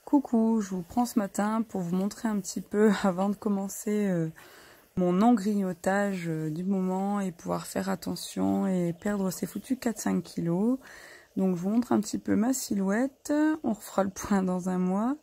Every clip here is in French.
Coucou, je vous prends ce matin pour vous montrer un petit peu avant de commencer mon engrignotage du moment et pouvoir faire attention et perdre ces foutus 4-5 kilos. Donc je vous montre un petit peu ma silhouette, on refera le point dans un mois.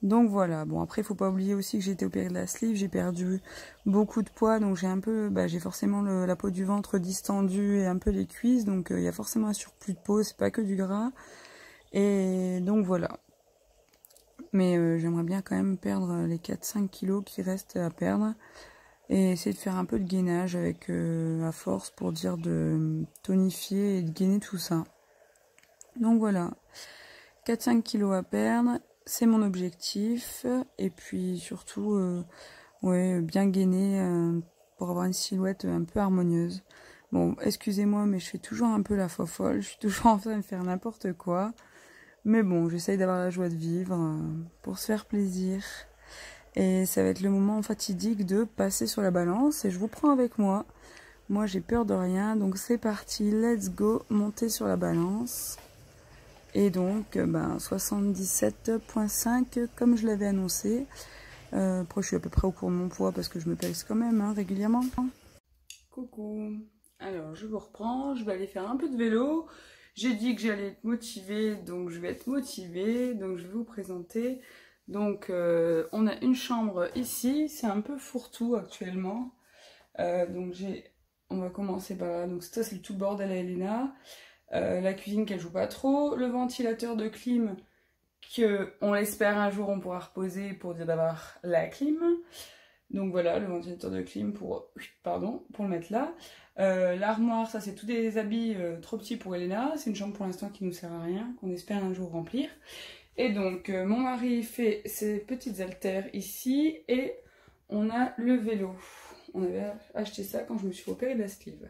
Donc voilà, bon après il faut pas oublier aussi que j'ai été opérée de la sleeve, j'ai perdu beaucoup de poids, donc j'ai un peu, j'ai forcément la peau du ventre distendue et un peu les cuisses, donc il y a forcément un surplus de peau, c'est pas que du gras. Et donc voilà. Mais j'aimerais bien quand même perdre les 4-5 kilos qui restent à perdre. Et essayer de faire un peu de gainage avec à force pour dire de tonifier et de gainer tout ça. Donc voilà, 4-5 kilos à perdre, c'est mon objectif. Et puis surtout, ouais, bien gainer pour avoir une silhouette un peu harmonieuse. Bon, excusez-moi, mais je fais toujours un peu la fofolle, je suis toujours en train de faire n'importe quoi. Mais bon, j'essaye d'avoir la joie de vivre pour se faire plaisir. Et ça va être le moment fatidique de passer sur la balance. Et je vous prends avec moi. Moi, j'ai peur de rien. Donc, c'est parti. Let's go. Monter sur la balance. Et donc, 77,5 comme je l'avais annoncé. Après, je suis à peu près au courant de mon poids parce que je me pèse quand même régulièrement. Coucou. Alors, je vous reprends. Je vais aller faire un peu de vélo. J'ai dit que j'allais être motivée, donc je vais être motivée, donc je vais vous présenter. Donc on a une chambre ici, c'est un peu fourre-tout actuellement. Donc on va commencer par là, donc ça c'est tout le bordel à Elena. La cuisine qu'elle joue pas trop, le ventilateur de clim que on l'espère un jour on pourra reposer pour dire d'avoir la clim. Donc voilà, le ventilateur de clim pour le mettre là. L'armoire, ça c'est tous des habits trop petits pour Elena. C'est une chambre pour l'instant qui nous sert à rien, qu'on espère un jour remplir. Et donc mon mari fait ses petites haltères ici et on a le vélo. On avait acheté ça quand je me suis opérée de la sleeve.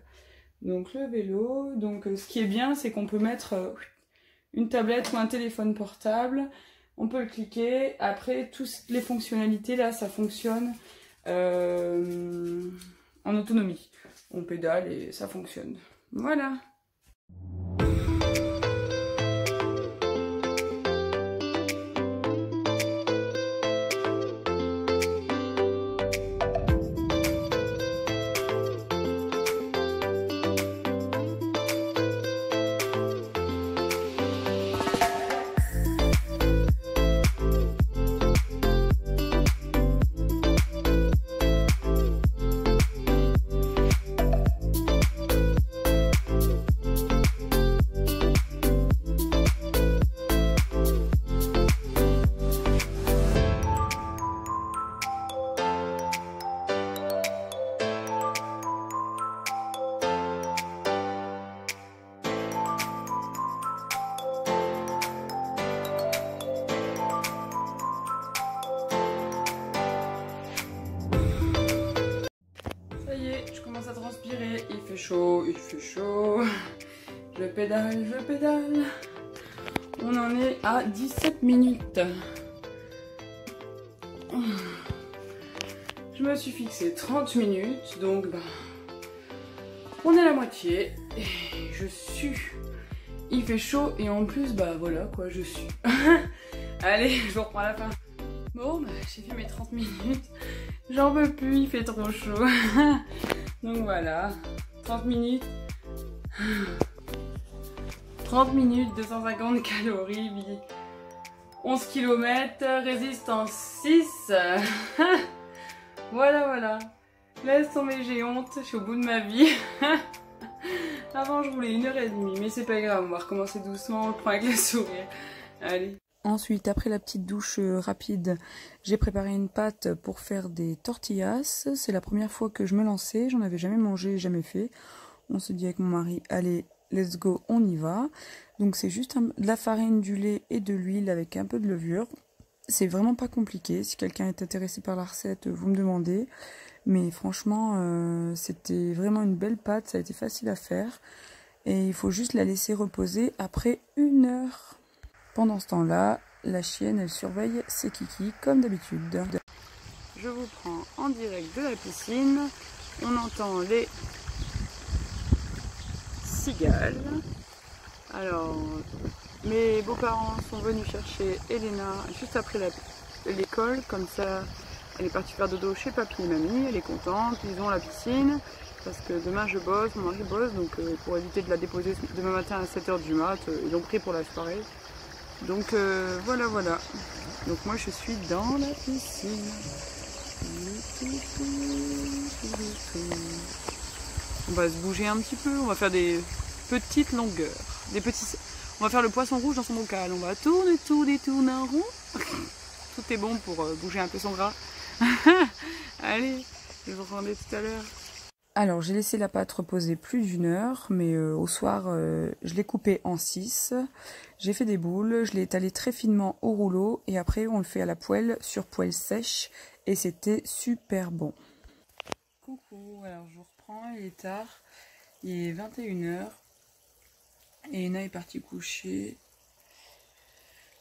Donc le vélo, donc ce qui est bien c'est qu'on peut mettre une tablette ou un téléphone portable. On peut le cliquer. Après toutes les fonctionnalités là ça fonctionne en autonomie. On pédale et ça fonctionne. Voilà. Je commence à transpirer, il fait chaud, je pédale, on en est à 17 minutes. Je me suis fixé 30 minutes, donc on est à la moitié et je sue. Il fait chaud et en plus voilà quoi, je sue. Allez, je vous reprends à la fin. Bon, j'ai fait mes 30 minutes. J'en peux plus, il fait trop chaud. Donc voilà, 30 minutes. 30 minutes, 250 calories, 11 km, résistance 6. Voilà. Laisse tomber, j'ai honte, je suis au bout de ma vie. Avant, je roulais 1h30, mais c'est pas grave, on va recommencer doucement, on le prend avec le sourire. Allez. Ensuite, après la petite douche rapide, j'ai préparé une pâte pour faire des tortillas. C'est la première fois que je me lançais, j'en avais jamais mangé, jamais fait. On se dit avec mon mari, allez, let's go, on y va. Donc c'est juste de la farine, du lait et de l'huile avec un peu de levure. C'est vraiment pas compliqué. Si quelqu'un est intéressé par la recette, vous me demandez. Mais franchement, c'était vraiment une belle pâte, ça a été facile à faire. Et il faut juste la laisser reposer après 1 heure. Pendant ce temps-là, la chienne, elle surveille ses kikis comme d'habitude. Je vous prends en direct de la piscine. On entend les cigales. Alors, Mes beaux-parents sont venus chercher Elena juste après l'école, comme ça elle est partie faire dodo chez papy et mamie, elle est contente, ils ont la piscine, parce que demain je bosse, mon mari bosse, donc pour éviter de la déposer demain matin à 7 h du mat, ils l'ont pris pour la soirée. Donc voilà. Donc moi je suis dans la piscine. On va se bouger un petit peu, on va faire des petites longueurs, on va faire le poisson rouge dans son bocal, on va tourner en rond. Tout est bon pour bouger un peu son gras. Allez, je vous rendrai tout à l'heure. Alors j'ai laissé la pâte reposer plus d'1 heure, mais au soir je l'ai coupée en 6. J'ai fait des boules, je l'ai étalé très finement au rouleau et après on le fait à la poêle sur poêle sèche et c'était super bon. Coucou, alors je vous reprends, il est tard, il est 21 h et Ena est partie coucher.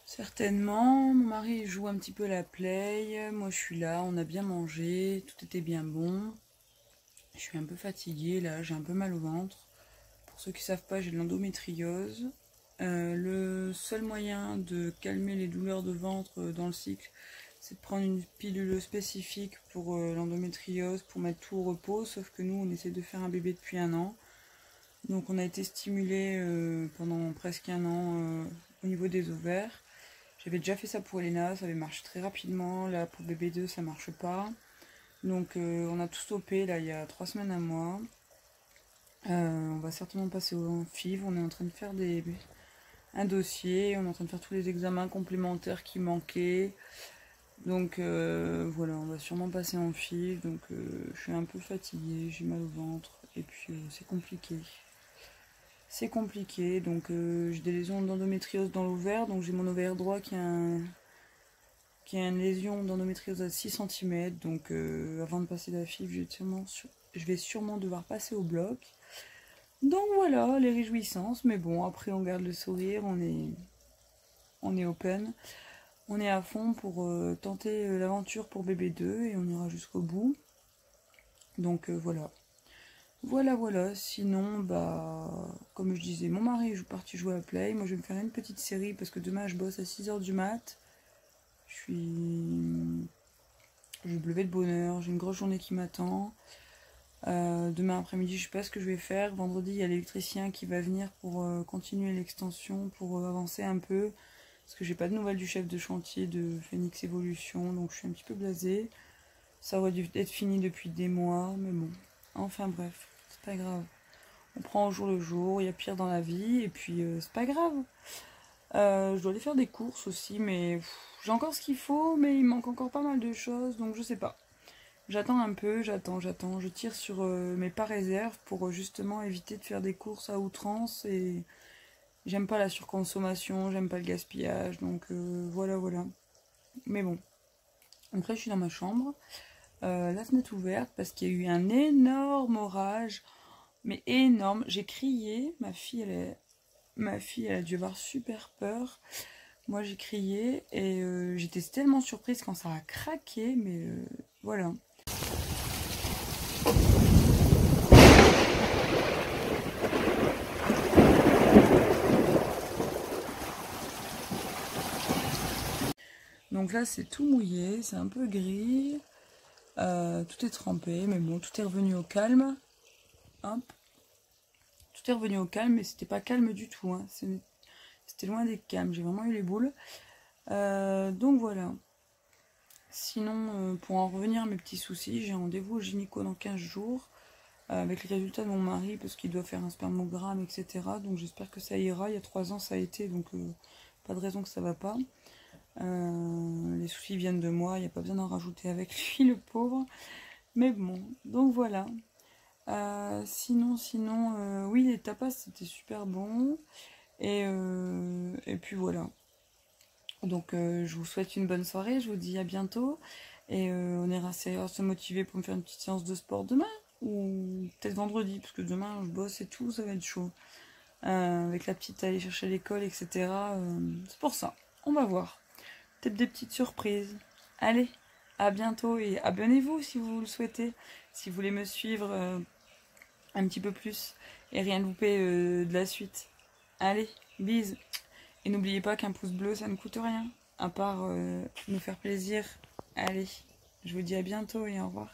Certainement, mon mari joue un petit peu à la play, moi je suis là, on a bien mangé, tout était bien bon. Je suis un peu fatiguée là, j'ai un peu mal au ventre. Pour ceux qui ne savent pas, j'ai de l'endométriose. Le seul moyen de calmer les douleurs de ventre dans le cycle, c'est de prendre une pilule spécifique pour l'endométriose, pour mettre tout au repos, sauf que nous on essaie de faire un bébé depuis 1 an. Donc on a été stimulé pendant presque 1 an au niveau des ovaires. J'avais déjà fait ça pour Elena, ça avait marché très rapidement. Là pour bébé 2 ça marche pas. Donc on a tout stoppé là il y a 3 semaines, 1 mois. On va certainement passer au FIV, on est en train de faire un dossier, on est en train de faire tous les examens complémentaires qui manquaient. Donc voilà, on va sûrement passer en FIV, donc je suis un peu fatiguée, j'ai mal au ventre, et puis c'est compliqué. C'est compliqué, donc j'ai des lésions d'endométriose dans l'ovaire, donc j'ai mon ovaire droit qui a une lésion d'endométriose à 6 cm, donc avant de passer la FIV, je vais sûrement devoir passer au bloc. Donc voilà, les réjouissances, mais bon, après on garde le sourire, on est open, on est à fond pour tenter l'aventure pour bébé 2 et on ira jusqu'au bout. Donc voilà. Voilà, sinon, bah, comme je disais, mon mari est parti jouer à Play, moi je vais me faire une petite série parce que demain je bosse à 6 h du mat. Je vais me lever de bonne heure, j'ai une grosse journée qui m'attend. Demain après-midi, je sais pas ce que je vais faire. Vendredi, il y a l'électricien qui va venir pour continuer l'extension, pour avancer un peu. Parce que j'ai pas de nouvelles du chef de chantier de Phoenix Evolution, donc je suis un petit peu blasée. Ça aurait dû être fini depuis des mois, mais bon. Enfin bref, c'est pas grave. On prend au jour le jour, il y a pire dans la vie, et puis c'est pas grave. Je dois aller faire des courses aussi, mais j'ai encore ce qu'il faut, mais il manque encore pas mal de choses, donc je sais pas. J'attends un peu, j'attends, je tire sur mes pas réserves pour justement éviter de faire des courses à outrance et j'aime pas la surconsommation, j'aime pas le gaspillage, donc voilà. Mais bon, après je suis dans ma chambre, la fenêtre ouverte parce qu'il y a eu un énorme orage, mais énorme, j'ai crié, ma fille elle a dû avoir super peur, moi j'ai crié et j'étais tellement surprise quand ça a craqué, mais voilà. Donc là c'est tout mouillé, c'est un peu gris, tout est trempé, mais bon, tout est revenu au calme. Hop. Tout est revenu au calme, mais c'était pas calme du tout, hein. C'était loin d'être calme, j'ai vraiment eu les boules. Donc voilà. Sinon, pour en revenir à mes petits soucis, j'ai rendez-vous au gynéco dans 15 jours, avec les résultats de mon mari, parce qu'il doit faire un spermogramme, etc. Donc j'espère que ça ira, il y a 3 ans ça a été, donc pas de raison que ça va pas. Les soucis viennent de moi, il n'y a pas besoin d'en rajouter avec lui, le pauvre. Mais bon, donc voilà. Sinon, oui, les tapas c'était super bon. Et puis voilà. Donc je vous souhaite une bonne soirée, je vous dis à bientôt. Et on ira se motiver pour me faire une petite séance de sport demain. Ou peut-être vendredi, parce que demain je bosse et tout, ça va être chaud. Avec la petite à aller chercher à l'école, etc. C'est pour ça, on va voir. Peut-être des petites surprises. Allez, à bientôt et abonnez-vous si vous le souhaitez. Si vous voulez me suivre un petit peu plus et rien louper de la suite. Allez, bisous. Et n'oubliez pas qu'un pouce bleu, ça ne coûte rien, à part nous faire plaisir. Allez, je vous dis à bientôt et au revoir.